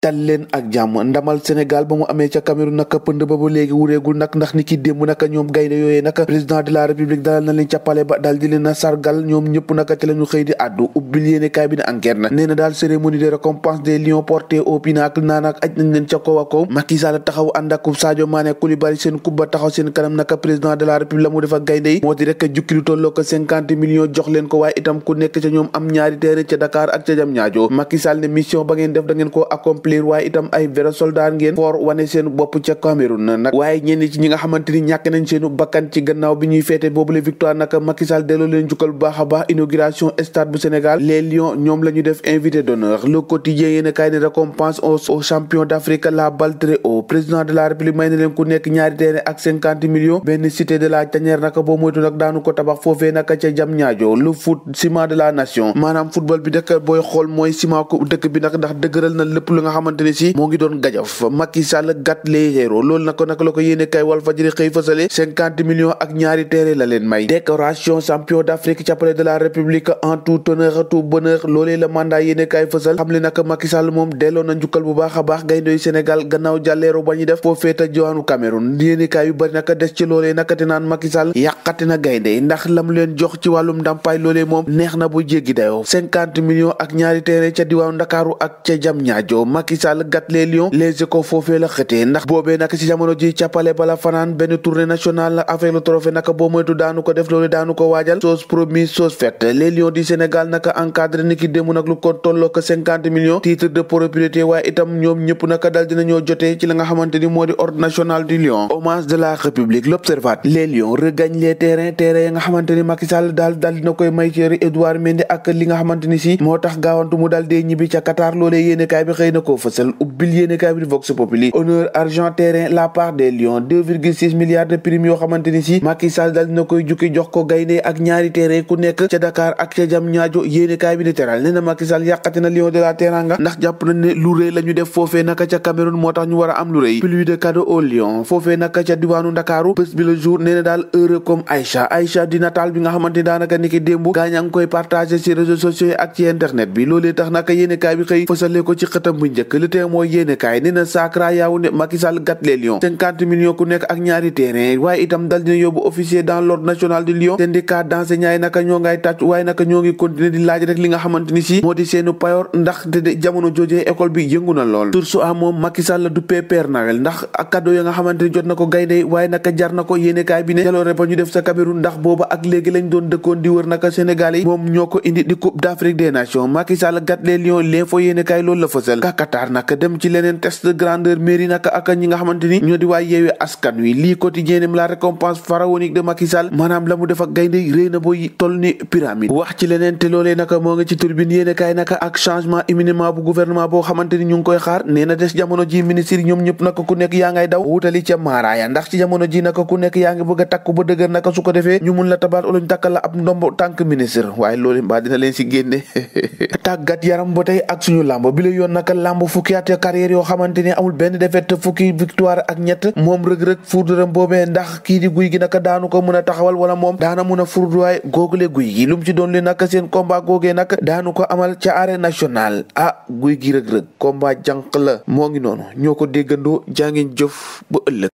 dal leen ak jàmm ndamal Sénégal ba mu amee ca Cameroun nag pënd ba léegi wureegul nag ndax ni ki démb nag ñoom gaynde yooyee nag président de la république dalal na leen ca palais ba daal di leen a sargal ñoom ñëpp nag ci la ñu xëy di addu ubbil yéene kaay bi ne enquête na nee na daal cérémonie de récompense des lions portés au pinacle naa nag aj nañ leen ca kaw a kaw Macky Sall taxaw ànd ak Sadio Mané Koulibaly seen kubba taxaw seen kanam nag président de la république la mu def ak gaynde yi moo di rek jukki lu tolloo ko 50 millions jox leen ko waaye itam ku nekk ca ñoom am ñaari terrain ca Dakar ak ca Diamniadio Macky Sall ne mission ba ngeen def da ngeen ko accomplir waaye itam ay vrai soldat ngeen for wane seen bopp ca Cameroun nag waaye ñenn ci ñi nga xamante ni ñàkk nañ seenu bakkan ci gannaaw bi ñuy feete boobu la victoire nag Macky Sall delloo leen jukkal bu baax a baax inauguration stade bu Sénégal les Lions ñoom la ñu def invité d'honneur le quotidien yéen a kaay ne récompense aux champions d'Afrique la balle très haut président de la République may na leen ku nekk ñaari terrain ak 50 millions benn cité de la Tanière nag boo moytu nag daanu ko tabax foofee nag ca Diamniadio le foot ciment de la nation maanaam football bi dëkk booy xool mooy ciment ko dëkk bi nag ndax dëgëral na lépp lu nga xamante ne si moo ngi doon gajaf Macky Sall gàtt les héros loolu nag la ko yéene kay Walfadjri xëy fësale 50 millions ak ñaari terrain la leen may décoration champion d'Afrique ca palais de la République en tout honneur tout bonheur loolee la mandat yéene kay fësal xam le nag Macky Sall moom delloo na njukkal bu baax a baax gayndoy Sénégal gannaaw jàlleero ba ñu def foofee ta diwaanu Cameroun yéene kay yu bari nag des ci loolee nag te naan Macky Sall yàqati na gaynde ndax lam leen jox ci wàllum ndàmpaay loolee moom neex na bu jéggi dayoo 50 millions ak ñaari terrain ca diwaanu Ndakaaru ak ca Diamniadio Macky Sall gàtt les Lions les Échos foofee la xëtee ndax boobee nag ci jamono ji ca palais bala fanaan benn tournée nationale avec le trophée nag boo moytu daanu ko def loolu daanu ko waajal chose promise chose faite les Lions du Sénégal nag encadré ni ki démb nag lu ko tolloo ko 50 millions titre de propriété waaye itam ñoom ñëpp nag dal dinañoo jotee ci la nga xamante ni moo di ordre national du Lion hommage de la République l'Observateur les Lions regagnent les terrains ya nga xamante ni Macky Sall daal dina koy may Thierry Edouard Mendy ak li nga xamante ni si moo tax gaawantu mu daal dee ñibbi ca Qatar loolee yéenekaay bi xëy na koo fësal ubbil yéenekaay bi di Vox Populi honneur argent terrain la part des Lions 2,6 milliards de primes yoo xamante ni si Macky Sall daal dina koy jukki jox ko gaynde ak ñaari terrain ku nekk ca Dakar ak ca Diamniadio yéenekaay bi di teral nee na Macky Sall yàqati na Lion de la Teranga ndax jàpp nañ ne lu rëy la ñu def foofee naka ca Cameroun moo tax ñu war a am lu rëy plus de cadeaux au Lion foofee naka ca diwaanu Ndakaaru bés bi le jour nee na daal heureux comme Aïcha di nataal bi nga xamante ni daanaka niki démb gaañaa ngi koy partagé ci réseaux sociaux yi ak ci internet bi loolee tax naka yéenekaay bi xëy fësale ko ci xëtam bu njëkk le tee mooy yéenekaay nee na Sakra yaawu ne Macky Sall gàtt les Lions 50 millions ku nekk ak ñaari terrain waaye itam dal dina yóbbu officier dans l'ordre national du Lion syndicat d'enseignants yi naka ñoo ngay tàcc waaye naka ñoo ngi continuer di laaj rek li nga xamante ni si moo di seenu payoor ndax de jamono joojee école bi yëngu na lool source a moom Macky Sall du Père Noël ndax ak cadeau ya nga xamante ni jot na ko gaynde waaye naka jar na ko yéenekaay bi ne jaloore ba ñu def sa Cameroun ndax booba ak léegi lañ doon dëkkoon di wër naka Sénégal yi moom ñoo ko indi di coupe d'Afrique des nations Macky Sall gàtt les Lions l'info yéenekaay loolu la fësal ka Qatar naka dem ci leneen test de grandeur mairie naka ak ñi nga xamante ni ñoo di waay yeewee askan wi lii quotidien la récompense pharaonique de Macky Sall maanaam la mu def ak gaynde réy na booy toll ni pyramide wax ci leneen te loolee naka moo ngi ci turbine yéenekaay naka ak changement imminent bu gouvernement boo xamante ni ñu ngi koy xaar nee na des jamono ji ministre ñoom ñëpp naka ku nekk yaa ngay daw wutali ca maaraaya ndax ci jamono ji naka ku nekk yaa ngi bëgg a takku ba dëgër naka su ko defee ñu mun la tabaat oloñ takkal la ab ndombo tànk ministre waaye loolu mbaa dina leen si génne tàggat yaram ba tey ak suñu lamb bi la yoon naka lamb fukki at carrière yoo xamante ni amul benn défaite fukki victoire ak ñett moom rëg-rëg furduram boobee ndax kii di guy gi naka daanu ko mën a taxawal wala moom daana mën a furduwaay googule guy gi lu mu ci doon li naka seen combat googee nag daanu ko amal ca arène nationale guy gi rëg-rëg combat jànq la moo ngi noonu ñoo ko déggandoo jàngeen jëf ba ëllëg